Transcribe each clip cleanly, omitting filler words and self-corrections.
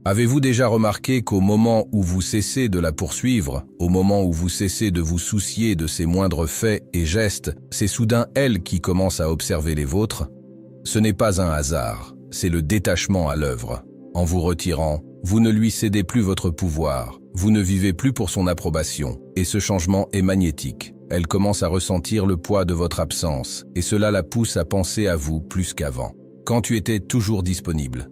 Avez-vous déjà remarqué qu'au moment où vous cessez de la poursuivre, au moment où vous cessez de vous soucier de ses moindres faits et gestes, c'est soudain elle qui commence à observer les vôtres? Ce n'est pas un hasard, c'est le détachement à l'œuvre. En vous retirant, vous ne lui cédez plus votre pouvoir, vous ne vivez plus pour son approbation, et ce changement est magnétique. Elle commence à ressentir le poids de votre absence, et cela la pousse à penser à vous plus qu'avant, quand tu étais toujours disponible.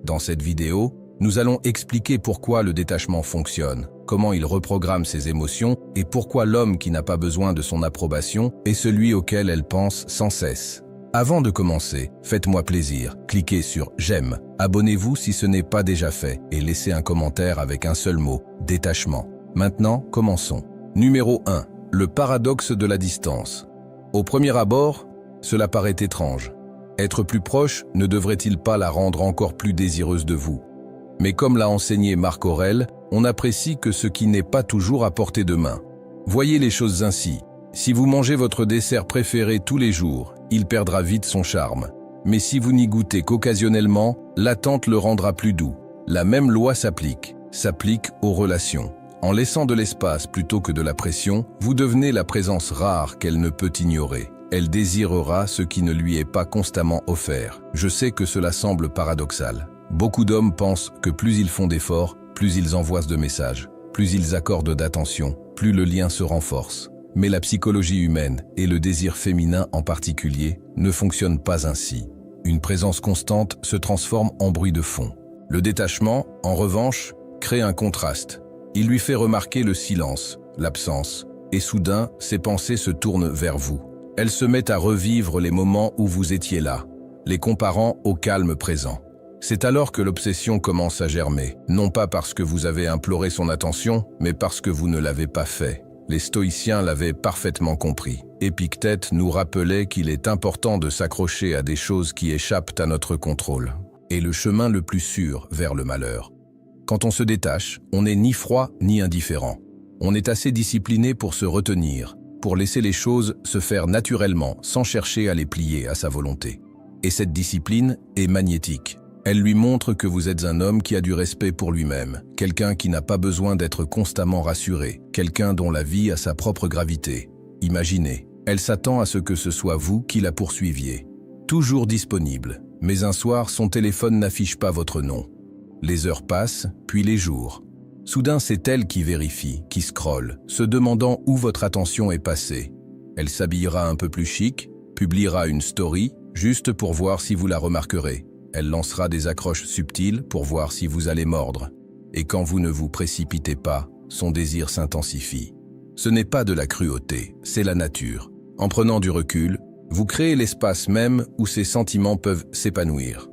Dans cette vidéo, nous allons expliquer pourquoi le détachement fonctionne, comment il reprogramme ses émotions et pourquoi l'homme qui n'a pas besoin de son approbation est celui auquel elle pense sans cesse. Avant de commencer, faites-moi plaisir, cliquez sur « J'aime », abonnez-vous si ce n'est pas déjà fait et laissez un commentaire avec un seul mot, détachement. Maintenant, commençons. Numéro 1. Le paradoxe de la distance. Au premier abord, cela paraît étrange. Être plus proche ne devrait-il pas la rendre encore plus désireuse de vous? Mais comme l'a enseigné Marc Aurèle, on apprécie que ce qui n'est pas toujours à portée de main. Voyez les choses ainsi. Si vous mangez votre dessert préféré tous les jours, il perdra vite son charme. Mais si vous n'y goûtez qu'occasionnellement, l'attente le rendra plus doux. La même loi s'applique aux relations. En laissant de l'espace plutôt que de la pression, vous devenez la présence rare qu'elle ne peut ignorer. Elle désirera ce qui ne lui est pas constamment offert. Je sais que cela semble paradoxal. Beaucoup d'hommes pensent que plus ils font d'efforts, plus ils envoient de messages, plus ils accordent d'attention, plus le lien se renforce. Mais la psychologie humaine, et le désir féminin en particulier, ne fonctionnent pas ainsi. Une présence constante se transforme en bruit de fond. Le détachement, en revanche, crée un contraste. Il lui fait remarquer le silence, l'absence, et soudain, ses pensées se tournent vers vous. Elle se met à revivre les moments où vous étiez là, les comparant au calme présent. C'est alors que l'obsession commence à germer, non pas parce que vous avez imploré son attention, mais parce que vous ne l'avez pas fait. Les stoïciens l'avaient parfaitement compris. Épictète nous rappelait qu'il est important de s'accrocher à des choses qui échappent à notre contrôle, et le chemin le plus sûr vers le malheur. Quand on se détache, on n'est ni froid ni indifférent. On est assez discipliné pour se retenir, pour laisser les choses se faire naturellement sans chercher à les plier à sa volonté. Et cette discipline est magnétique. Elle lui montre que vous êtes un homme qui a du respect pour lui-même, quelqu'un qui n'a pas besoin d'être constamment rassuré, quelqu'un dont la vie a sa propre gravité. Imaginez, elle s'attend à ce que ce soit vous qui la poursuiviez. Toujours disponible, mais un soir son téléphone n'affiche pas votre nom. Les heures passent, puis les jours. Soudain c'est elle qui vérifie, qui scrolle, se demandant où votre attention est passée. Elle s'habillera un peu plus chic, publiera une story, juste pour voir si vous la remarquerez. Elle lancera des accroches subtiles pour voir si vous allez mordre. Et quand vous ne vous précipitez pas, son désir s'intensifie. Ce n'est pas de la cruauté, c'est la nature. En prenant du recul, vous créez l'espace même où ces sentiments peuvent s'épanouir.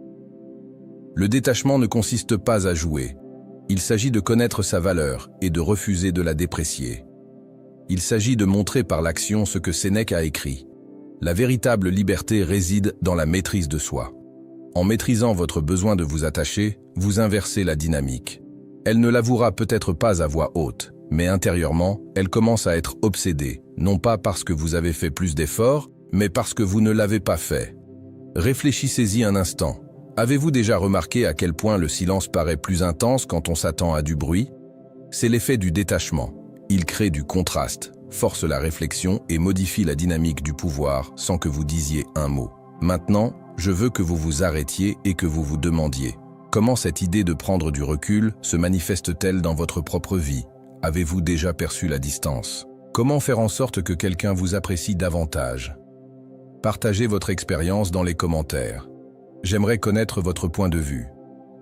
Le détachement ne consiste pas à jouer. Il s'agit de connaître sa valeur et de refuser de la déprécier. Il s'agit de montrer par l'action ce que Sénèque a écrit. La véritable liberté réside dans la maîtrise de soi. En maîtrisant votre besoin de vous attacher, vous inversez la dynamique. Elle ne l'avouera peut-être pas à voix haute, mais intérieurement, elle commence à être obsédée, non pas parce que vous avez fait plus d'efforts, mais parce que vous ne l'avez pas fait. Réfléchissez-y un instant. Avez-vous déjà remarqué à quel point le silence paraît plus intense quand on s'attend à du bruit? C'est l'effet du détachement. Il crée du contraste, force la réflexion et modifie la dynamique du pouvoir sans que vous disiez un mot. Maintenant, je veux que vous vous arrêtiez et que vous vous demandiez comment cette idée de prendre du recul se manifeste-t-elle dans votre propre vie? Avez-vous déjà perçu la distance? Comment faire en sorte que quelqu'un vous apprécie davantage? Partagez votre expérience dans les commentaires. J'aimerais connaître votre point de vue.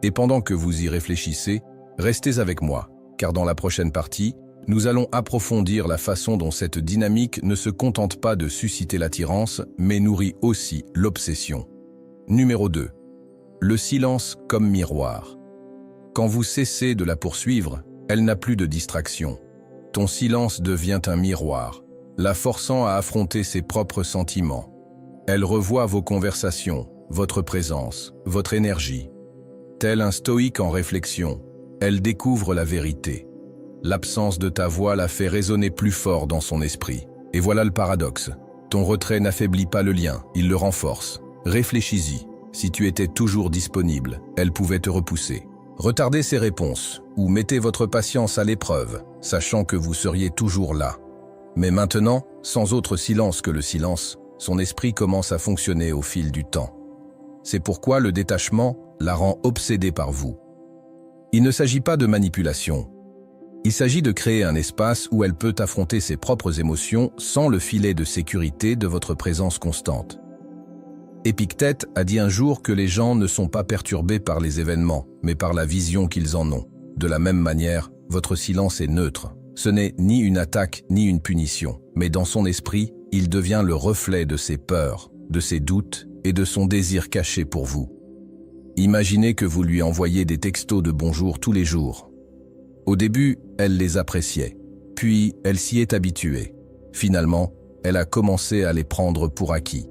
Et pendant que vous y réfléchissez, restez avec moi, car dans la prochaine partie, nous allons approfondir la façon dont cette dynamique ne se contente pas de susciter l'attirance, mais nourrit aussi l'obsession. Numéro 2. Le silence comme miroir. Quand vous cessez de la poursuivre, elle n'a plus de distraction. Ton silence devient un miroir, la forçant à affronter ses propres sentiments. Elle revoit vos conversations, votre présence, votre énergie. Tel un stoïque en réflexion, elle découvre la vérité. L'absence de ta voix la fait résonner plus fort dans son esprit. Et voilà le paradoxe. Ton retrait n'affaiblit pas le lien, il le renforce. Réfléchis-y. Si tu étais toujours disponible, elle pouvait te repousser. Retardez ces réponses ou mettez votre patience à l'épreuve, sachant que vous seriez toujours là. Mais maintenant, sans autre silence que le silence, son esprit commence à fonctionner au fil du temps. C'est pourquoi le détachement la rend obsédée par vous. Il ne s'agit pas de manipulation. Il s'agit de créer un espace où elle peut affronter ses propres émotions sans le filet de sécurité de votre présence constante. Épictète a dit un jour que les gens ne sont pas perturbés par les événements, mais par la vision qu'ils en ont. De la même manière, votre silence est neutre. Ce n'est ni une attaque ni une punition, mais dans son esprit, il devient le reflet de ses peurs, de ses doutes et de son désir caché pour vous. Imaginez que vous lui envoyez des textos de bonjour tous les jours. Au début, elle les appréciait, puis elle s'y est habituée. Finalement, elle a commencé à les prendre pour acquis.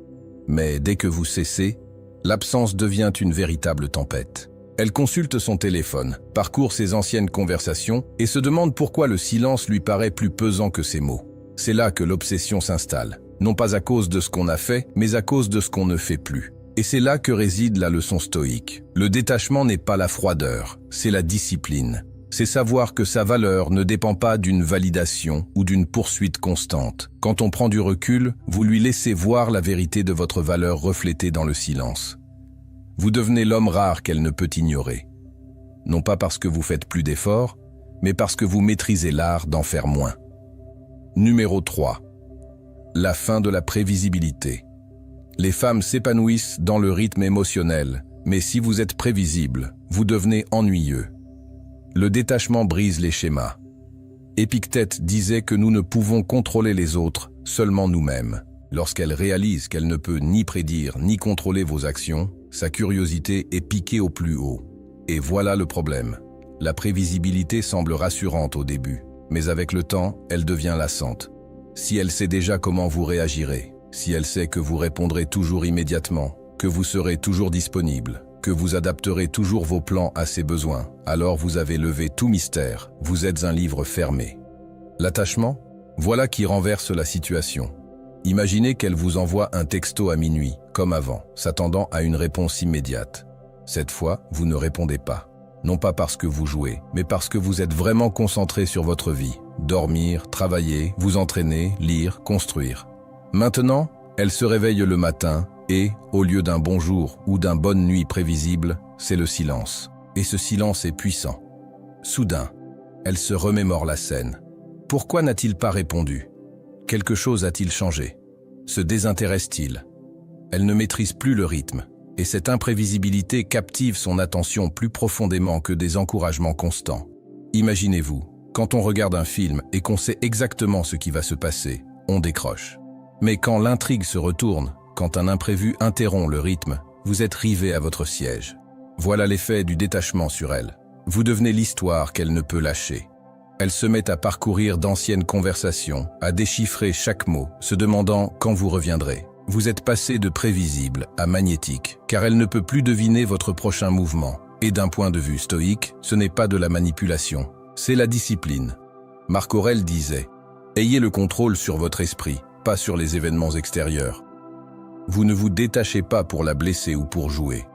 Mais dès que vous cessez, l'absence devient une véritable tempête. Elle consulte son téléphone, parcourt ses anciennes conversations et se demande pourquoi le silence lui paraît plus pesant que ses mots. C'est là que l'obsession s'installe, non pas à cause de ce qu'on a fait, mais à cause de ce qu'on ne fait plus. Et c'est là que réside la leçon stoïque. Le détachement n'est pas la froideur, c'est la discipline. C'est savoir que sa valeur ne dépend pas d'une validation ou d'une poursuite constante. Quand on prend du recul, vous lui laissez voir la vérité de votre valeur reflétée dans le silence. Vous devenez l'homme rare qu'elle ne peut ignorer. Non pas parce que vous faites plus d'efforts, mais parce que vous maîtrisez l'art d'en faire moins. Numéro 3. La fin de la prévisibilité. Les femmes s'épanouissent dans le rythme émotionnel, mais si vous êtes prévisible, vous devenez ennuyeux. Le détachement brise les schémas. Épictète disait que nous ne pouvons contrôler les autres, seulement nous-mêmes. Lorsqu'elle réalise qu'elle ne peut ni prédire ni contrôler vos actions, sa curiosité est piquée au plus haut. Et voilà le problème. La prévisibilité semble rassurante au début, mais avec le temps, elle devient lassante. Si elle sait déjà comment vous réagirez, si elle sait que vous répondrez toujours immédiatement, que vous serez toujours disponible, que vous adapterez toujours vos plans à ses besoins, alors vous avez levé tout mystère, vous êtes un livre fermé. L'attachement, voilà qui renverse la situation. Imaginez qu'elle vous envoie un texto à minuit, comme avant, s'attendant à une réponse immédiate. Cette fois, vous ne répondez pas. Non pas parce que vous jouez, mais parce que vous êtes vraiment concentré sur votre vie. Dormir, travailler, vous entraîner, lire, construire. Maintenant, elle se réveille le matin et, au lieu d'un bonjour ou d'un bonne nuit prévisible, c'est le silence. Et ce silence est puissant. Soudain, elle se remémore la scène. Pourquoi n'a-t-il pas répondu ? Quelque chose a-t-il changé ? Se désintéresse-t-il ? Elle ne maîtrise plus le rythme, et cette imprévisibilité captive son attention plus profondément que des encouragements constants. Imaginez-vous, quand on regarde un film et qu'on sait exactement ce qui va se passer, on décroche. Mais quand l'intrigue se retourne, quand un imprévu interrompt le rythme, vous êtes rivé à votre siège. Voilà l'effet du détachement sur elle. Vous devenez l'histoire qu'elle ne peut lâcher. Elle se met à parcourir d'anciennes conversations, à déchiffrer chaque mot, se demandant quand vous reviendrez. Vous êtes passé de prévisible à magnétique, car elle ne peut plus deviner votre prochain mouvement. Et d'un point de vue stoïque, ce n'est pas de la manipulation, c'est la discipline. Marc Aurèle disait « Ayez le contrôle sur votre esprit, pas sur les événements extérieurs. » Vous ne vous détachez pas pour la blesser ou pour jouer.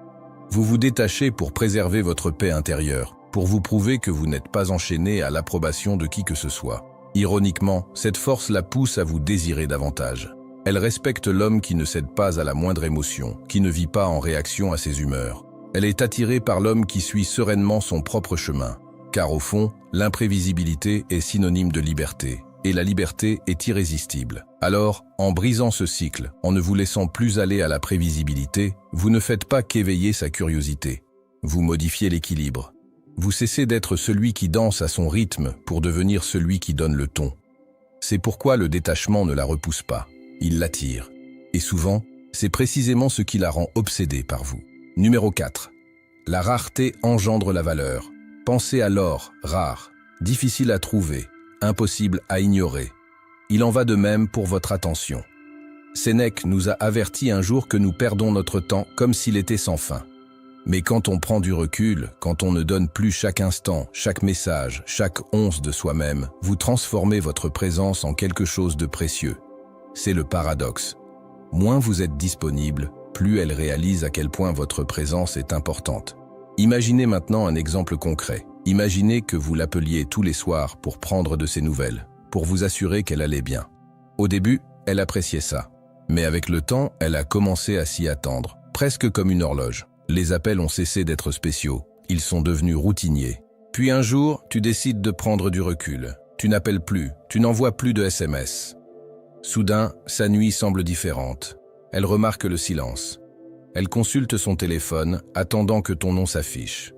Vous vous détachez pour préserver votre paix intérieure, pour vous prouver que vous n'êtes pas enchaîné à l'approbation de qui que ce soit. Ironiquement, cette force la pousse à vous désirer davantage. Elle respecte l'homme qui ne cède pas à la moindre émotion, qui ne vit pas en réaction à ses humeurs. Elle est attirée par l'homme qui suit sereinement son propre chemin. Car au fond, l'imprévisibilité est synonyme de liberté. Et la liberté est irrésistible. Alors, en brisant ce cycle, en ne vous laissant plus aller à la prévisibilité, vous ne faites pas qu'éveiller sa curiosité. Vous modifiez l'équilibre. Vous cessez d'être celui qui danse à son rythme pour devenir celui qui donne le ton. C'est pourquoi le détachement ne la repousse pas. Il l'attire. Et souvent, c'est précisément ce qui la rend obsédée par vous. Numéro 4. La rareté engendre la valeur. Pensez à l'or, rare, difficile à trouver, impossible à ignorer. Il en va de même pour votre attention. Sénèque nous a averti un jour que nous perdons notre temps comme s'il était sans fin. Mais quand on prend du recul, quand on ne donne plus chaque instant, chaque message, chaque once de soi-même, vous transformez votre présence en quelque chose de précieux. C'est le paradoxe. Moins vous êtes disponible, plus elle réalise à quel point votre présence est importante. Imaginez maintenant un exemple concret. Imaginez que vous l'appeliez tous les soirs pour prendre de ses nouvelles, pour vous assurer qu'elle allait bien. Au début, elle appréciait ça. Mais avec le temps, elle a commencé à s'y attendre, presque comme une horloge. Les appels ont cessé d'être spéciaux, ils sont devenus routiniers. Puis un jour, tu décides de prendre du recul. Tu n'appelles plus, tu n'envoies plus de SMS. Soudain, sa nuit semble différente. Elle remarque le silence. Elle consulte son téléphone, attendant que ton nom s'affiche.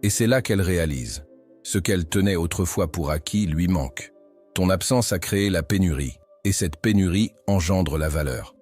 Et c'est là qu'elle réalise. Ce qu'elle tenait autrefois pour acquis lui manque. Ton absence a créé la pénurie, et cette pénurie engendre la valeur.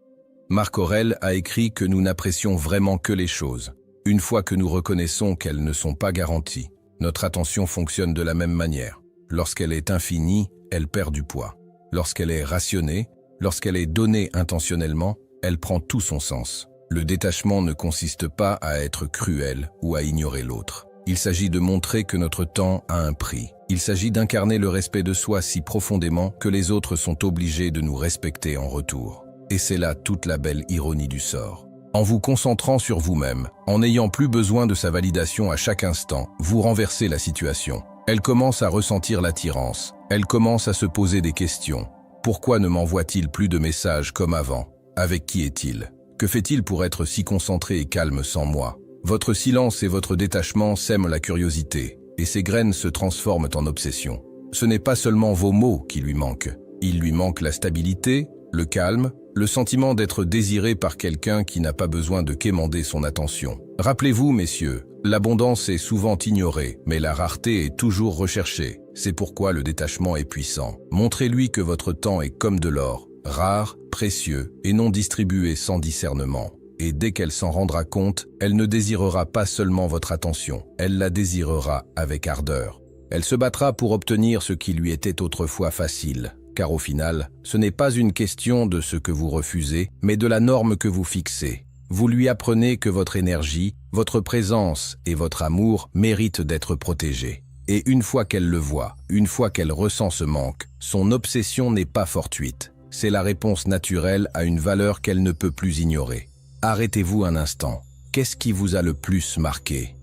Marc Aurèle a écrit que nous n'apprécions vraiment que les choses, une fois que nous reconnaissons qu'elles ne sont pas garanties. Notre attention fonctionne de la même manière. Lorsqu'elle est infinie, elle perd du poids. Lorsqu'elle est rationnée, lorsqu'elle est donnée intentionnellement, elle prend tout son sens. Le détachement ne consiste pas à être cruel ou à ignorer l'autre. Il s'agit de montrer que notre temps a un prix. Il s'agit d'incarner le respect de soi si profondément que les autres sont obligés de nous respecter en retour. Et c'est là toute la belle ironie du sort. En vous concentrant sur vous-même, en n'ayant plus besoin de sa validation à chaque instant, vous renversez la situation. Elle commence à ressentir l'attirance. Elle commence à se poser des questions. Pourquoi ne m'envoie-t-il plus de messages comme avant? Avec qui est-il? Que fait-il pour être si concentré et calme sans moi? Votre silence et votre détachement sèment la curiosité, et ces graines se transforment en obsession. Ce n'est pas seulement vos mots qui lui manquent. Il lui manque la stabilité, le calme, le sentiment d'être désiré par quelqu'un qui n'a pas besoin de quémander son attention. Rappelez-vous, messieurs, l'abondance est souvent ignorée, mais la rareté est toujours recherchée. C'est pourquoi le détachement est puissant. Montrez-lui que votre temps est comme de l'or, rare, précieux et non distribué sans discernement. Et dès qu'elle s'en rendra compte, elle ne désirera pas seulement votre attention, elle la désirera avec ardeur. Elle se battra pour obtenir ce qui lui était autrefois facile, car au final, ce n'est pas une question de ce que vous refusez, mais de la norme que vous fixez. Vous lui apprenez que votre énergie, votre présence et votre amour méritent d'être protégés. Et une fois qu'elle le voit, une fois qu'elle ressent ce manque, son obsession n'est pas fortuite. C'est la réponse naturelle à une valeur qu'elle ne peut plus ignorer. Arrêtez-vous un instant. Qu'est-ce qui vous a le plus marqué?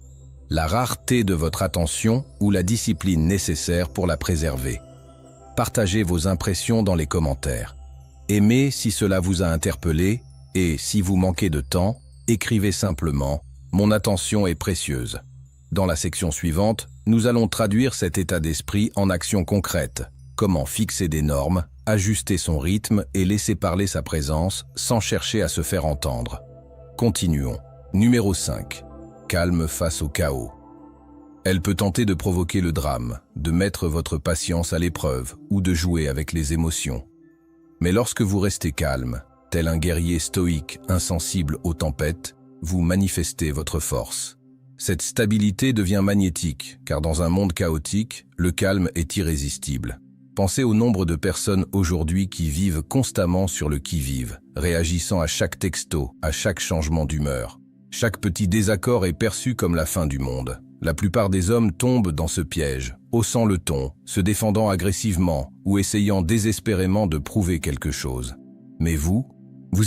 La rareté de votre attention ou la discipline nécessaire pour la préserver? Partagez vos impressions dans les commentaires. Aimez si cela vous a interpellé et si vous manquez de temps, écrivez simplement « Mon attention est précieuse ». Dans la section suivante, nous allons traduire cet état d'esprit en actions concrètes. Comment fixer des normes, ajuster son rythme et laisser parler sa présence sans chercher à se faire entendre. Continuons. Numéro 5. Calme face au chaos. Elle peut tenter de provoquer le drame, de mettre votre patience à l'épreuve ou de jouer avec les émotions. Mais lorsque vous restez calme, tel un guerrier stoïque insensible aux tempêtes, vous manifestez votre force. Cette stabilité devient magnétique, car dans un monde chaotique, le calme est irrésistible. Pensez au nombre de personnes aujourd'hui qui vivent constamment sur le qui-vive, réagissant à chaque texto, à chaque changement d'humeur. Chaque petit désaccord est perçu comme la fin du monde. La plupart des hommes tombent dans ce piège, haussant le ton, se défendant agressivement ou essayant désespérément de prouver quelque chose. Mais vous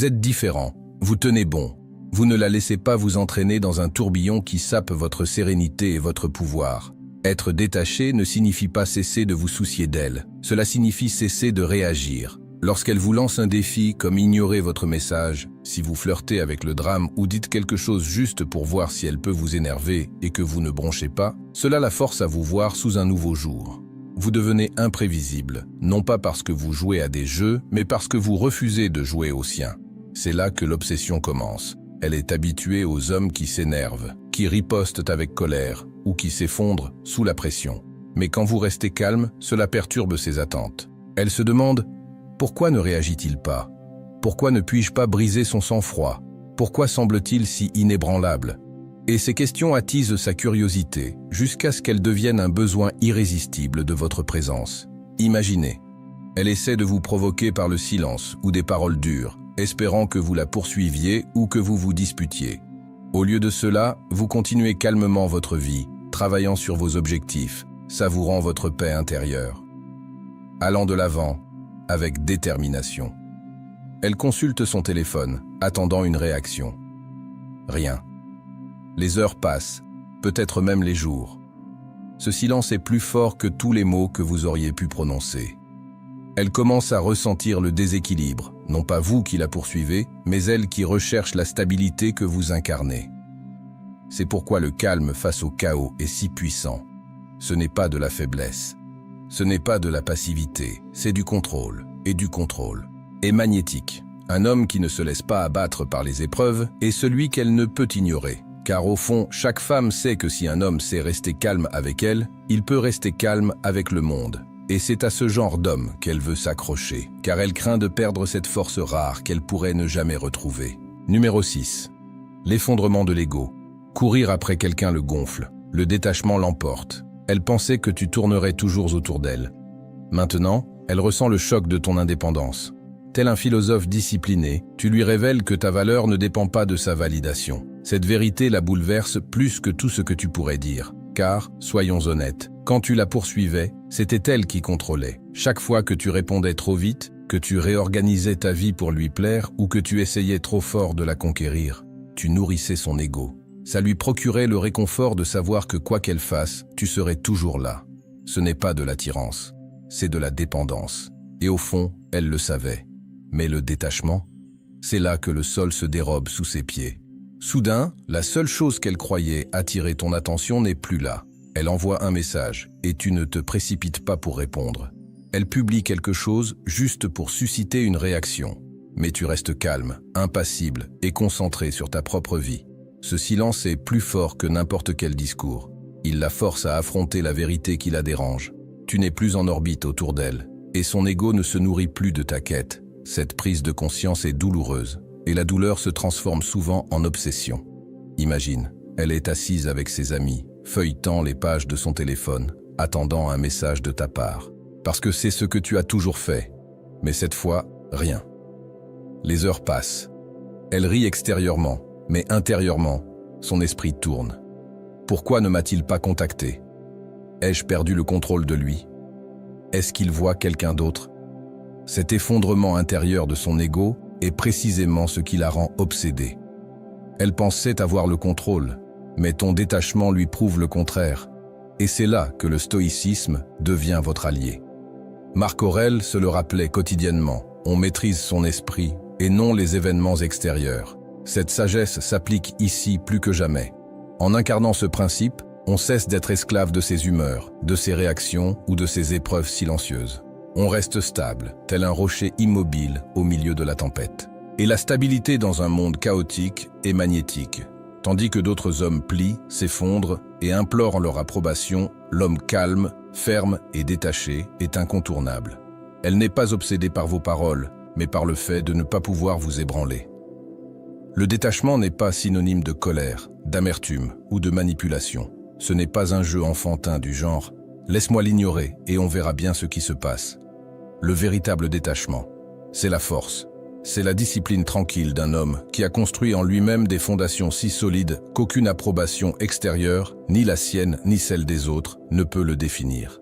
êtes différent, vous tenez bon. Vous ne la laissez pas vous entraîner dans un tourbillon qui sape votre sérénité et votre pouvoir. Être détaché ne signifie pas cesser de vous soucier d'elle, cela signifie cesser de réagir. Lorsqu'elle vous lance un défi comme ignorer votre message, si vous flirtez avec le drame ou dites quelque chose juste pour voir si elle peut vous énerver et que vous ne bronchez pas, cela la force à vous voir sous un nouveau jour. Vous devenez imprévisible, non pas parce que vous jouez à des jeux, mais parce que vous refusez de jouer aux siens. C'est là que l'obsession commence. Elle est habituée aux hommes qui s'énervent, qui ripostent avec colère ou qui s'effondrent sous la pression. Mais quand vous restez calme, cela perturbe ses attentes. Elle se demande « Pourquoi ne réagit-il pas? Pourquoi ne puis-je pas briser son sang-froid? Pourquoi semble-t-il si inébranlable ?» Et ces questions attisent sa curiosité jusqu'à ce qu'elles deviennent un besoin irrésistible de votre présence. Imaginez, elle essaie de vous provoquer par le silence ou des paroles dures, espérant que vous la poursuiviez ou que vous vous disputiez. Au lieu de cela, vous continuez calmement votre vie, travaillant sur vos objectifs, savourant votre paix intérieure. Allant de l'avant, avec détermination. Elle consulte son téléphone, attendant une réaction. Rien. Les heures passent, peut-être même les jours. Ce silence est plus fort que tous les mots que vous auriez pu prononcer. Elle commence à ressentir le déséquilibre, non pas vous qui la poursuivez, mais elle qui recherche la stabilité que vous incarnez. C'est pourquoi le calme face au chaos est si puissant. Ce n'est pas de la faiblesse. Ce n'est pas de la passivité, c'est du contrôle, et du contrôle. Et magnétique. Un homme qui ne se laisse pas abattre par les épreuves est celui qu'elle ne peut ignorer. Car au fond, chaque femme sait que si un homme sait rester calme avec elle, il peut rester calme avec le monde. Et c'est à ce genre d'homme qu'elle veut s'accrocher, car elle craint de perdre cette force rare qu'elle pourrait ne jamais retrouver. Numéro 6. L'effondrement de l'ego. Courir après quelqu'un le gonfle, le détachement l'emporte. Elle pensait que tu tournerais toujours autour d'elle. Maintenant, elle ressent le choc de ton indépendance. Tel un philosophe discipliné, tu lui révèles que ta valeur ne dépend pas de sa validation. Cette vérité la bouleverse plus que tout ce que tu pourrais dire. Car, soyons honnêtes, quand tu la poursuivais, c'était elle qui contrôlait. Chaque fois que tu répondais trop vite, que tu réorganisais ta vie pour lui plaire ou que tu essayais trop fort de la conquérir, tu nourrissais son ego. Ça lui procurait le réconfort de savoir que quoi qu'elle fasse, tu serais toujours là. Ce n'est pas de l'attirance, c'est de la dépendance. Et au fond, elle le savait. Mais le détachement, c'est là que le sol se dérobe sous ses pieds. Soudain, la seule chose qu'elle croyait attirer ton attention n'est plus là. Elle envoie un message, et tu ne te précipites pas pour répondre. Elle publie quelque chose juste pour susciter une réaction. Mais tu restes calme, impassible et concentré sur ta propre vie. Ce silence est plus fort que n'importe quel discours. Il la force à affronter la vérité qui la dérange. Tu n'es plus en orbite autour d'elle, et son ego ne se nourrit plus de ta quête. Cette prise de conscience est douloureuse, et la douleur se transforme souvent en obsession. Imagine, elle est assise avec ses amis, feuilletant les pages de son téléphone, attendant un message de ta part. Parce que c'est ce que tu as toujours fait. Mais cette fois, rien. Les heures passent. Elle rit extérieurement, mais intérieurement, son esprit tourne. Pourquoi ne m'a-t-il pas contacté? Ai-je perdu le contrôle de lui? Est-ce qu'il voit quelqu'un d'autre? Cet effondrement intérieur de son ego est précisément ce qui la rend obsédée. Elle pensait avoir le contrôle, mais ton détachement lui prouve le contraire. Et c'est là que le stoïcisme devient votre allié. Marc Aurèle se le rappelait quotidiennement. On maîtrise son esprit et non les événements extérieurs. Cette sagesse s'applique ici plus que jamais. En incarnant ce principe, on cesse d'être esclave de ses humeurs, de ses réactions ou de ses épreuves silencieuses. On reste stable, tel un rocher immobile au milieu de la tempête. Et la stabilité dans un monde chaotique est magnétique. Tandis que d'autres hommes plient, s'effondrent et implorent leur approbation, l'homme calme, ferme et détaché est incontournable. Elle n'est pas obsédée par vos paroles, mais par le fait de ne pas pouvoir vous ébranler. Le détachement n'est pas synonyme de colère, d'amertume ou de manipulation. Ce n'est pas un jeu enfantin du genre « laisse-moi l'ignorer et on verra bien ce qui se passe ». Le véritable détachement, c'est la force. C'est la discipline tranquille d'un homme qui a construit en lui-même des fondations si solides qu'aucune approbation extérieure, ni la sienne ni celle des autres, ne peut le définir.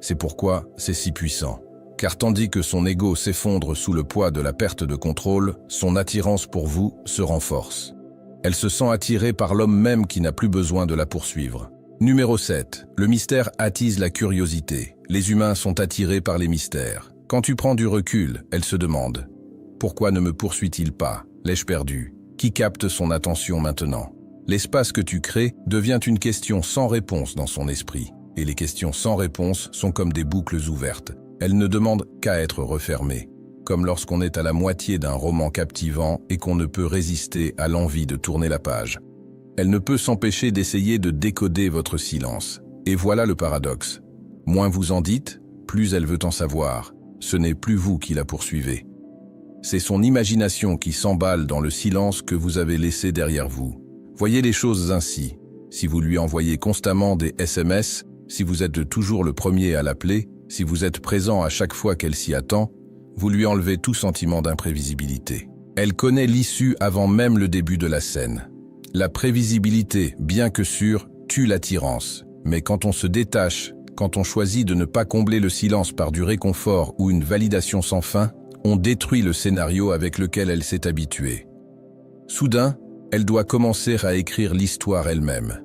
C'est pourquoi c'est si puissant. Car tandis que son ego s'effondre sous le poids de la perte de contrôle, son attirance pour vous se renforce. Elle se sent attirée par l'homme même qui n'a plus besoin de la poursuivre. Numéro 7. Le mystère attise la curiosité. Les humains sont attirés par les mystères. Quand tu prends du recul, elle se demande « Pourquoi ne me poursuit-il pas? L'ai-je perdu? Qui capte son attention maintenant ?» L'espace que tu crées devient une question sans réponse dans son esprit. Et les questions sans réponse sont comme des boucles ouvertes. Elles ne demandent qu'à être refermées. Comme lorsqu'on est à la moitié d'un roman captivant et qu'on ne peut résister à l'envie de tourner la page. Elle ne peut s'empêcher d'essayer de décoder votre silence. Et voilà le paradoxe. Moins vous en dites, plus elle veut en savoir. Ce n'est plus vous qui la poursuivez. C'est son imagination qui s'emballe dans le silence que vous avez laissé derrière vous. Voyez les choses ainsi. Si vous lui envoyez constamment des SMS, si vous êtes toujours le premier à l'appeler, si vous êtes présent à chaque fois qu'elle s'y attend, vous lui enlevez tout sentiment d'imprévisibilité. Elle connaît l'issue avant même le début de la scène. La prévisibilité, bien que sûre, tue l'attirance. Mais quand on se détache, quand on choisit de ne pas combler le silence par du réconfort ou une validation sans fin, on détruit le scénario avec lequel elle s'est habituée. Soudain, elle doit commencer à écrire l'histoire elle-même.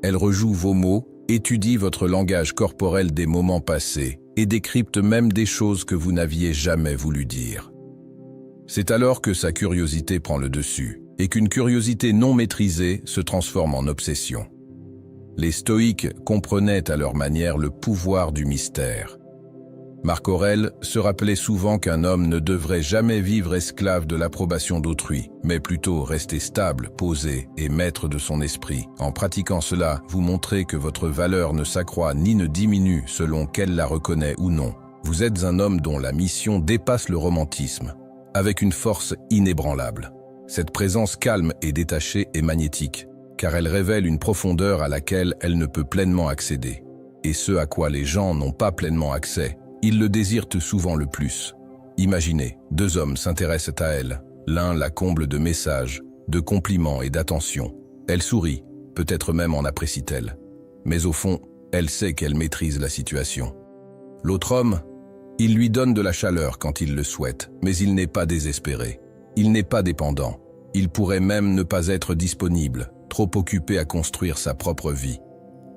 Elle rejoue vos mots, étudie votre langage corporel des moments passés et décrypte même des choses que vous n'aviez jamais voulu dire. C'est alors que sa curiosité prend le dessus et qu'une curiosité non maîtrisée se transforme en obsession. Les stoïques comprenaient à leur manière le pouvoir du mystère. Marc Aurèle se rappelait souvent qu'un homme ne devrait jamais vivre esclave de l'approbation d'autrui, mais plutôt rester stable, posé et maître de son esprit. En pratiquant cela, vous montrez que votre valeur ne s'accroît ni ne diminue selon qu'elle la reconnaît ou non. Vous êtes un homme dont la mission dépasse le romantisme, avec une force inébranlable. Cette présence calme et détachée est magnétique, car elle révèle une profondeur à laquelle elle ne peut pleinement accéder. Et ce à quoi les gens n'ont pas pleinement accès, ils le désirent souvent le plus. Imaginez, deux hommes s'intéressent à elle. L'un la comble de messages, de compliments et d'attention. Elle sourit, peut-être même en apprécie-t-elle. Mais au fond, elle sait qu'elle maîtrise la situation. L'autre homme, il lui donne de la chaleur quand il le souhaite, mais il n'est pas désespéré. Il n'est pas dépendant. Il pourrait même ne pas être disponible, trop occupé à construire sa propre vie.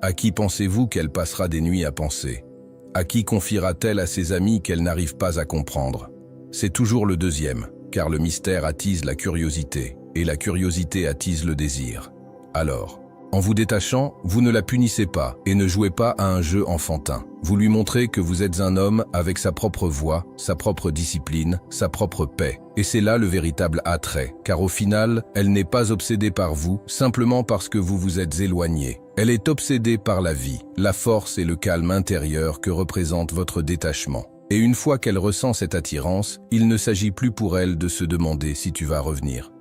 À qui pensez-vous qu'elle passera des nuits à penser ? À qui confiera-t-elle à ses amis qu'elle n'arrive pas à comprendre? C'est toujours le deuxième, car le mystère attise la curiosité, et la curiosité attise le désir. Alors, en vous détachant, vous ne la punissez pas et ne jouez pas à un jeu enfantin. Vous lui montrez que vous êtes un homme avec sa propre voix, sa propre discipline, sa propre paix. Et c'est là le véritable attrait, car au final, elle n'est pas obsédée par vous, simplement parce que vous vous êtes éloigné. Elle est obsédée par la vie, la force et le calme intérieur que représente votre détachement. Et une fois qu'elle ressent cette attirance, il ne s'agit plus pour elle de se demander si tu vas revenir.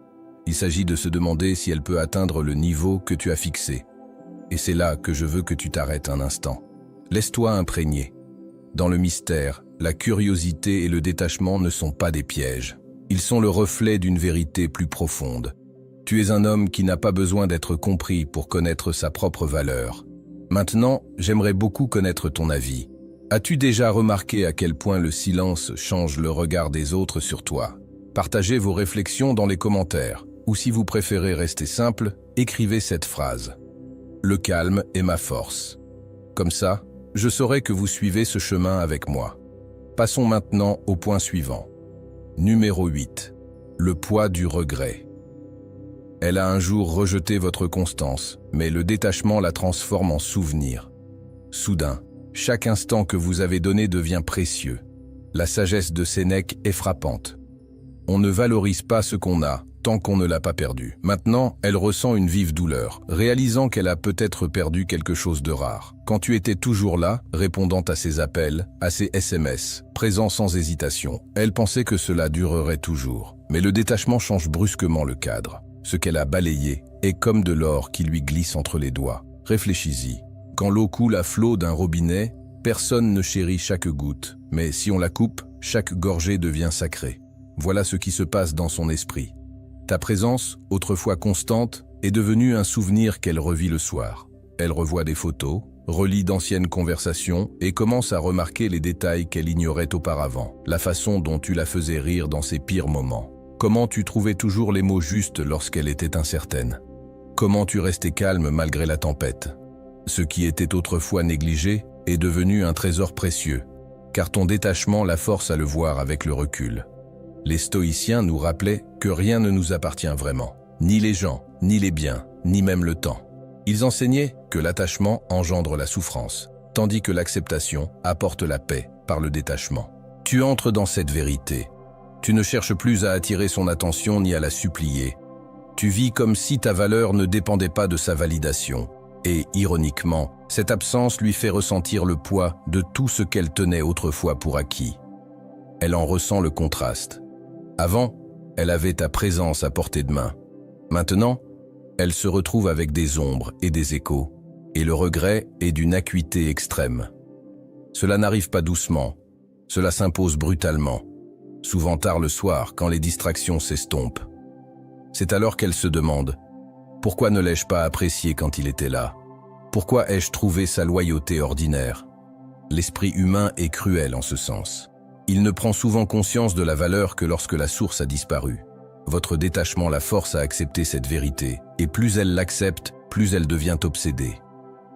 Il s'agit de se demander si elle peut atteindre le niveau que tu as fixé. Et c'est là que je veux que tu t'arrêtes un instant. Laisse-toi imprégner. Dans le mystère, la curiosité et le détachement ne sont pas des pièges. Ils sont le reflet d'une vérité plus profonde. Tu es un homme qui n'a pas besoin d'être compris pour connaître sa propre valeur. Maintenant, j'aimerais beaucoup connaître ton avis. As-tu déjà remarqué à quel point le silence change le regard des autres sur toi? Partagez vos réflexions dans les commentaires. Ou si vous préférez rester simple, écrivez cette phrase. Le calme est ma force. Comme ça, je saurai que vous suivez ce chemin avec moi. Passons maintenant au point suivant. Numéro 8. Le poids du regret. Elle a un jour rejeté votre constance, mais le détachement la transforme en souvenir. Soudain, chaque instant que vous avez donné devient précieux. La sagesse de Sénèque est frappante. On ne valorise pas ce qu'on a, tant qu'on ne l'a pas perdu. Maintenant, elle ressent une vive douleur, réalisant qu'elle a peut-être perdu quelque chose de rare. Quand tu étais toujours là, répondant à ses appels, à ses SMS, présent sans hésitation, elle pensait que cela durerait toujours. Mais le détachement change brusquement le cadre. Ce qu'elle a balayé est comme de l'or qui lui glisse entre les doigts. Réfléchis-y. Quand l'eau coule à flot d'un robinet, personne ne chérit chaque goutte, mais si on la coupe, chaque gorgée devient sacrée. Voilà ce qui se passe dans son esprit. Ta présence, autrefois constante, est devenue un souvenir qu'elle revit le soir. Elle revoit des photos, relit d'anciennes conversations et commence à remarquer les détails qu'elle ignorait auparavant. La façon dont tu la faisais rire dans ses pires moments. Comment tu trouvais toujours les mots justes lorsqu'elle était incertaine. Comment tu restais calme malgré la tempête. Ce qui était autrefois négligé est devenu un trésor précieux, car ton détachement la force à le voir avec le recul. Les stoïciens nous rappelaient que rien ne nous appartient vraiment, ni les gens, ni les biens, ni même le temps. Ils enseignaient que l'attachement engendre la souffrance, tandis que l'acceptation apporte la paix par le détachement. Tu entres dans cette vérité. Tu ne cherches plus à attirer son attention ni à la supplier. Tu vis comme si ta valeur ne dépendait pas de sa validation. Et, ironiquement, cette absence lui fait ressentir le poids de tout ce qu'elle tenait autrefois pour acquis. Elle en ressent le contraste. Avant, elle avait ta présence à portée de main. Maintenant, elle se retrouve avec des ombres et des échos, et le regret est d'une acuité extrême. Cela n'arrive pas doucement, cela s'impose brutalement, souvent tard le soir quand les distractions s'estompent. C'est alors qu'elle se demande « Pourquoi ne l'ai-je pas apprécié quand il était là ? Pourquoi ai-je trouvé sa loyauté ordinaire ?» L'esprit humain est cruel en ce sens. Il ne prend souvent conscience de la valeur que lorsque la source a disparu. Votre détachement la force à accepter cette vérité, et plus elle l'accepte, plus elle devient obsédée.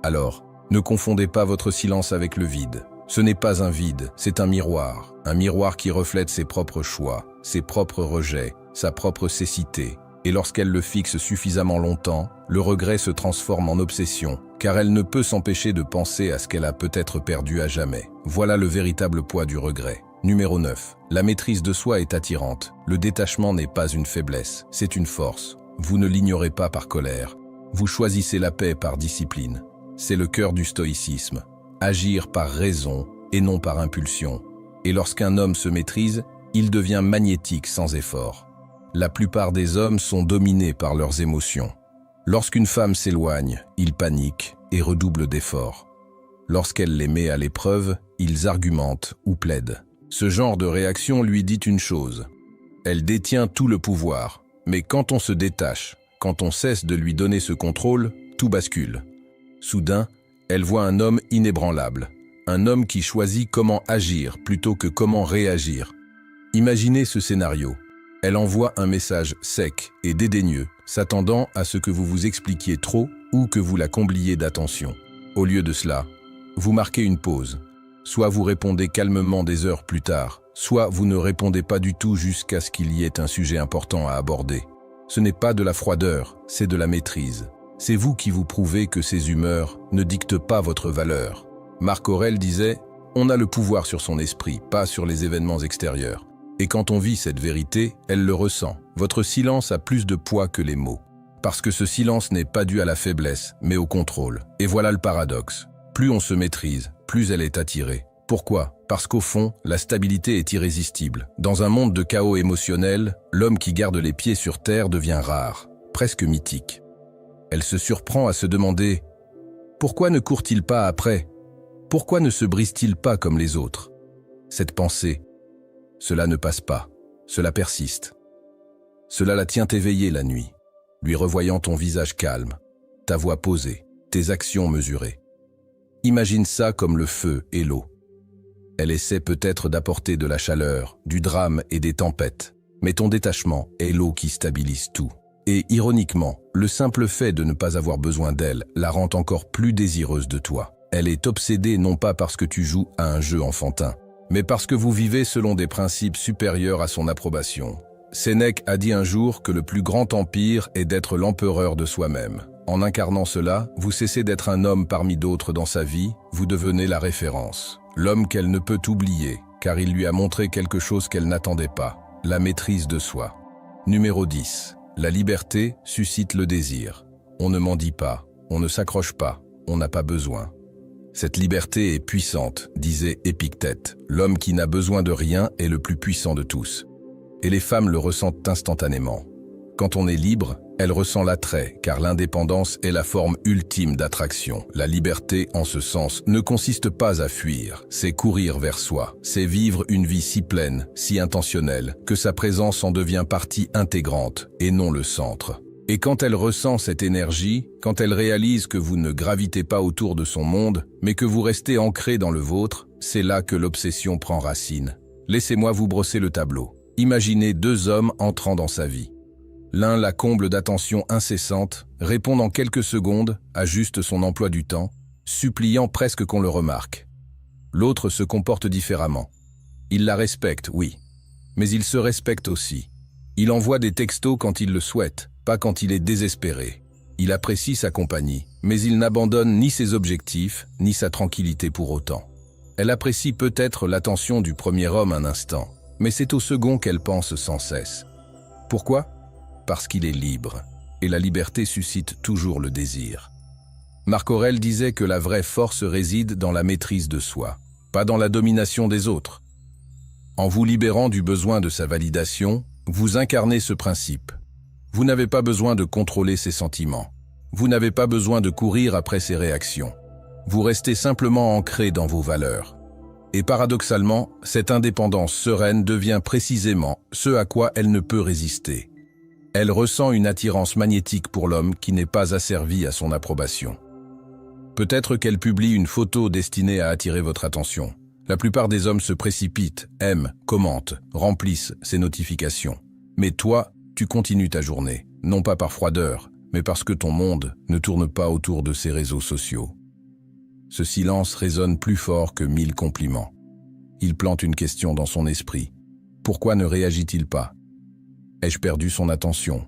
Alors, ne confondez pas votre silence avec le vide. Ce n'est pas un vide, c'est un miroir qui reflète ses propres choix, ses propres rejets, sa propre cécité. Et lorsqu'elle le fixe suffisamment longtemps, le regret se transforme en obsession, car elle ne peut s'empêcher de penser à ce qu'elle a peut-être perdu à jamais. Voilà le véritable poids du regret. Numéro 9. La maîtrise de soi est attirante. Le détachement n'est pas une faiblesse, c'est une force. Vous ne l'ignorez pas par colère. Vous choisissez la paix par discipline. C'est le cœur du stoïcisme. Agir par raison et non par impulsion. Et lorsqu'un homme se maîtrise, il devient magnétique sans effort. La plupart des hommes sont dominés par leurs émotions. Lorsqu'une femme s'éloigne, ils paniquent et redoublent d'efforts. Lorsqu'elle les met à l'épreuve, ils argumentent ou plaident. Ce genre de réaction lui dit une chose. Elle détient tout le pouvoir, mais quand on se détache, quand on cesse de lui donner ce contrôle, tout bascule. Soudain, elle voit un homme inébranlable, un homme qui choisit comment agir plutôt que comment réagir. Imaginez ce scénario. Elle envoie un message sec et dédaigneux, s'attendant à ce que vous vous expliquiez trop ou que vous la combliez d'attention. Au lieu de cela, vous marquez une pause. Soit vous répondez calmement des heures plus tard, soit vous ne répondez pas du tout jusqu'à ce qu'il y ait un sujet important à aborder. Ce n'est pas de la froideur, c'est de la maîtrise. C'est vous qui vous prouvez que ces humeurs ne dictent pas votre valeur. Marc Aurèle disait « On a le pouvoir sur son esprit, pas sur les événements extérieurs. » Et quand on vit cette vérité, elle le ressent. Votre silence a plus de poids que les mots. Parce que ce silence n'est pas dû à la faiblesse, mais au contrôle. Et voilà le paradoxe. Plus on se maîtrise, plus elle est attirée. Pourquoi? Parce qu'au fond, la stabilité est irrésistible. Dans un monde de chaos émotionnel, l'homme qui garde les pieds sur terre devient rare, presque mythique. Elle se surprend à se demander « Pourquoi ne court-il pas après? Pourquoi ne se brise-t-il pas comme les autres ?» Cette pensée, cela ne passe pas, cela persiste. Cela la tient éveillée la nuit, lui revoyant ton visage calme, ta voix posée, tes actions mesurées. Imagine ça comme le feu et l'eau. Elle essaie peut-être d'apporter de la chaleur, du drame et des tempêtes, mais ton détachement est l'eau qui stabilise tout. Et ironiquement, le simple fait de ne pas avoir besoin d'elle la rend encore plus désireuse de toi. Elle est obsédée non pas parce que tu joues à un jeu enfantin, mais parce que vous vivez selon des principes supérieurs à son approbation. Sénèque a dit un jour que le plus grand empire est d'être l'empereur de soi-même. En incarnant cela, vous cessez d'être un homme parmi d'autres dans sa vie, vous devenez la référence. L'homme qu'elle ne peut oublier, car il lui a montré quelque chose qu'elle n'attendait pas, la maîtrise de soi. Numéro 10. La liberté suscite le désir. On ne mendie pas, on ne s'accroche pas, on n'a pas besoin. Cette liberté est puissante, disait Épictète. L'homme qui n'a besoin de rien est le plus puissant de tous. Et les femmes le ressentent instantanément. Quand on est libre, elle ressent l'attrait, car l'indépendance est la forme ultime d'attraction. La liberté, en ce sens, ne consiste pas à fuir, c'est courir vers soi, c'est vivre une vie si pleine, si intentionnelle, que sa présence en devient partie intégrante, et non le centre. Et quand elle ressent cette énergie, quand elle réalise que vous ne gravitez pas autour de son monde, mais que vous restez ancré dans le vôtre, c'est là que l'obsession prend racine. Laissez-moi vous brosser le tableau. Imaginez deux hommes entrant dans sa vie. L'un la comble d'attention incessante, répond en quelques secondes, ajuste son emploi du temps, suppliant presque qu'on le remarque. L'autre se comporte différemment. Il la respecte, oui, mais il se respecte aussi. Il envoie des textos quand il le souhaite, pas quand il est désespéré. Il apprécie sa compagnie, mais il n'abandonne ni ses objectifs, ni sa tranquillité pour autant. Elle apprécie peut-être l'attention du premier homme un instant, mais c'est au second qu'elle pense sans cesse. Pourquoi? Parce qu'il est libre, et la liberté suscite toujours le désir. Marc Aurèle disait que la vraie force réside dans la maîtrise de soi, pas dans la domination des autres. En vous libérant du besoin de sa validation, vous incarnez ce principe. Vous n'avez pas besoin de contrôler ses sentiments. Vous n'avez pas besoin de courir après ses réactions. Vous restez simplement ancré dans vos valeurs. Et paradoxalement, cette indépendance sereine devient précisément ce à quoi elle ne peut résister. Elle ressent une attirance magnétique pour l'homme qui n'est pas asservi à son approbation. Peut-être qu'elle publie une photo destinée à attirer votre attention. La plupart des hommes se précipitent, aiment, commentent, remplissent ces notifications. Mais toi, tu continues ta journée, non pas par froideur, mais parce que ton monde ne tourne pas autour de ces réseaux sociaux. Ce silence résonne plus fort que 1000 compliments. Il plante une question dans son esprit. Pourquoi ne réagit-il pas? Ai-je perdu son attention?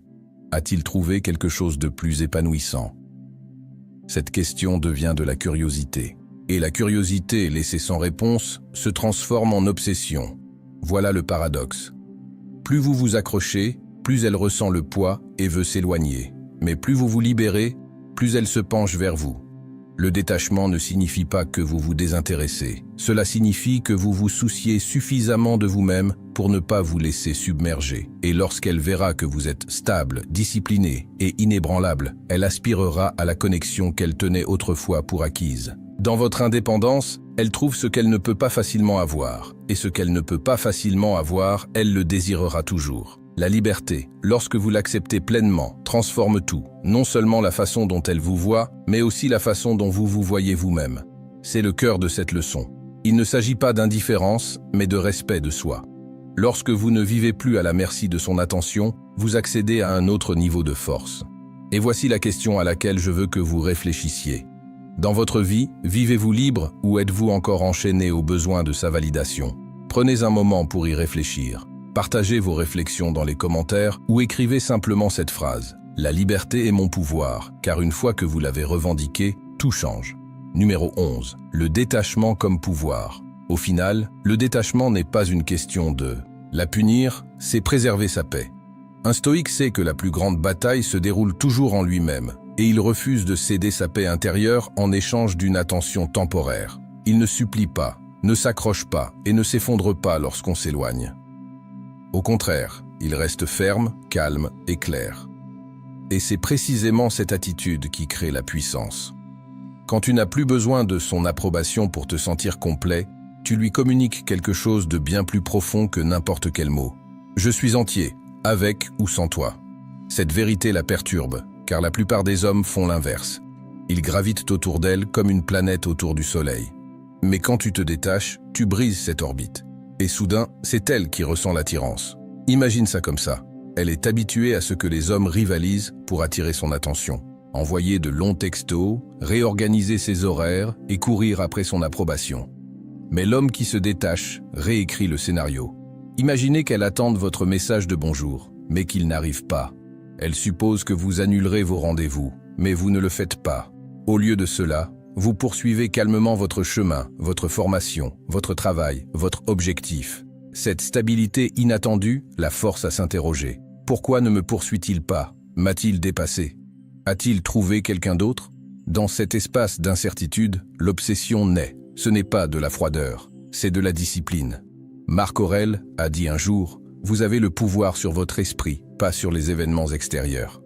A-t-il trouvé quelque chose de plus épanouissant? Cette question devient de la curiosité. Et la curiosité laissée sans réponse se transforme en obsession. Voilà le paradoxe. Plus vous vous accrochez, plus elle ressent le poids et veut s'éloigner. Mais plus vous vous libérez, plus elle se penche vers vous. Le détachement ne signifie pas que vous vous désintéressez. Cela signifie que vous vous souciez suffisamment de vous-même pour ne pas vous laisser submerger. Et lorsqu'elle verra que vous êtes stable, discipliné et inébranlable, elle aspirera à la connexion qu'elle tenait autrefois pour acquise. Dans votre indépendance, elle trouve ce qu'elle ne peut pas facilement avoir. Et ce qu'elle ne peut pas facilement avoir, elle le désirera toujours. La liberté, lorsque vous l'acceptez pleinement, transforme tout, non seulement la façon dont elle vous voit, mais aussi la façon dont vous vous voyez vous-même. C'est le cœur de cette leçon. Il ne s'agit pas d'indifférence, mais de respect de soi. Lorsque vous ne vivez plus à la merci de son attention, vous accédez à un autre niveau de force. Et voici la question à laquelle je veux que vous réfléchissiez. Dans votre vie, vivez-vous libre ou êtes-vous encore enchaîné aux besoins de sa validation? Prenez un moment pour y réfléchir. Partagez vos réflexions dans les commentaires ou écrivez simplement cette phrase. La liberté est mon pouvoir, car une fois que vous l'avez revendiqué, tout change. Numéro 11. Le détachement comme pouvoir. Au final, le détachement n'est pas une question de la punir, c'est préserver sa paix. Un stoïque sait que la plus grande bataille se déroule toujours en lui-même, et il refuse de céder sa paix intérieure en échange d'une attention temporaire. Il ne supplie pas, ne s'accroche pas et ne s'effondre pas lorsqu'on s'éloigne. Au contraire, il reste ferme, calme et clair. Et c'est précisément cette attitude qui crée la puissance. Quand tu n'as plus besoin de son approbation pour te sentir complet, tu lui communiques quelque chose de bien plus profond que n'importe quel mot. Je suis entier, avec ou sans toi. Cette vérité la perturbe, car la plupart des hommes font l'inverse. Ils gravitent autour d'elle comme une planète autour du soleil. Mais quand tu te détaches, tu brises cette orbite. Et soudain, c'est elle qui ressent l'attirance. Imagine ça comme ça. Elle est habituée à ce que les hommes rivalisent pour attirer son attention. Envoyer de longs textos, réorganiser ses horaires et courir après son approbation. Mais l'homme qui se détache réécrit le scénario. Imaginez qu'elle attende votre message de bonjour, mais qu'il n'arrive pas. Elle suppose que vous annulerez vos rendez-vous, mais vous ne le faites pas. Au lieu de cela, vous poursuivez calmement votre chemin, votre formation, votre travail, votre objectif. Cette stabilité inattendue la force à s'interroger. Pourquoi ne me poursuit-il pas? M'a-t-il dépassé? A-t-il trouvé quelqu'un d'autre? Dans cet espace d'incertitude, l'obsession naît. Ce n'est pas de la froideur, c'est de la discipline. Marc Aurèle a dit un jour, « Vous avez le pouvoir sur votre esprit, pas sur les événements extérieurs. »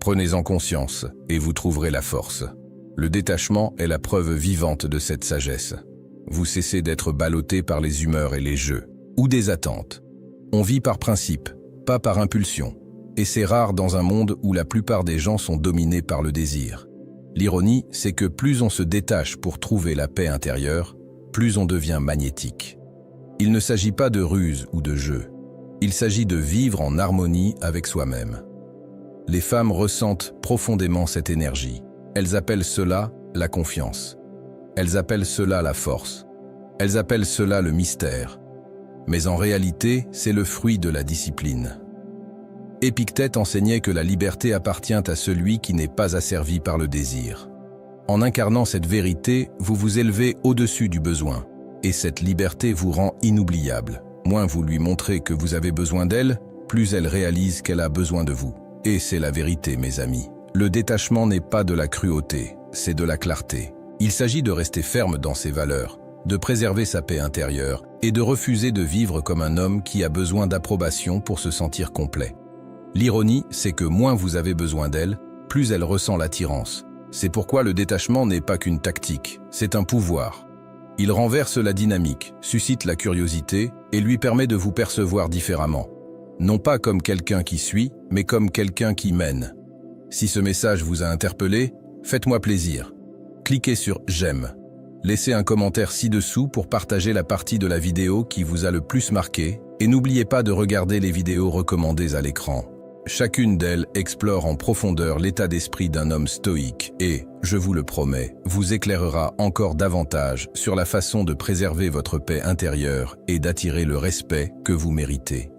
Prenez-en conscience et vous trouverez la force. Le détachement est la preuve vivante de cette sagesse. Vous cessez d'être ballotté par les humeurs et les jeux, ou des attentes. On vit par principe, pas par impulsion. Et c'est rare dans un monde où la plupart des gens sont dominés par le désir. L'ironie, c'est que plus on se détache pour trouver la paix intérieure, plus on devient magnétique. Il ne s'agit pas de ruse ou de jeu. Il s'agit de vivre en harmonie avec soi-même. Les femmes ressentent profondément cette énergie. Elles appellent cela la confiance. Elles appellent cela la force. Elles appellent cela le mystère. Mais en réalité, c'est le fruit de la discipline. Épictète enseignait que la liberté appartient à celui qui n'est pas asservi par le désir. En incarnant cette vérité, vous vous élevez au-dessus du besoin. Et cette liberté vous rend inoubliable. Moins vous lui montrez que vous avez besoin d'elle, plus elle réalise qu'elle a besoin de vous. Et c'est la vérité, mes amis. Le détachement n'est pas de la cruauté, c'est de la clarté. Il s'agit de rester ferme dans ses valeurs, de préserver sa paix intérieure et de refuser de vivre comme un homme qui a besoin d'approbation pour se sentir complet. L'ironie, c'est que moins vous avez besoin d'elle, plus elle ressent l'attirance. C'est pourquoi le détachement n'est pas qu'une tactique, c'est un pouvoir. Il renverse la dynamique, suscite la curiosité et lui permet de vous percevoir différemment. Non pas comme quelqu'un qui suit, mais comme quelqu'un qui mène. Si ce message vous a interpellé, faites-moi plaisir. Cliquez sur « J'aime ». Laissez un commentaire ci-dessous pour partager la partie de la vidéo qui vous a le plus marqué et n'oubliez pas de regarder les vidéos recommandées à l'écran. Chacune d'elles explore en profondeur l'état d'esprit d'un homme stoïque et, je vous le promets, vous éclairera encore davantage sur la façon de préserver votre paix intérieure et d'attirer le respect que vous méritez.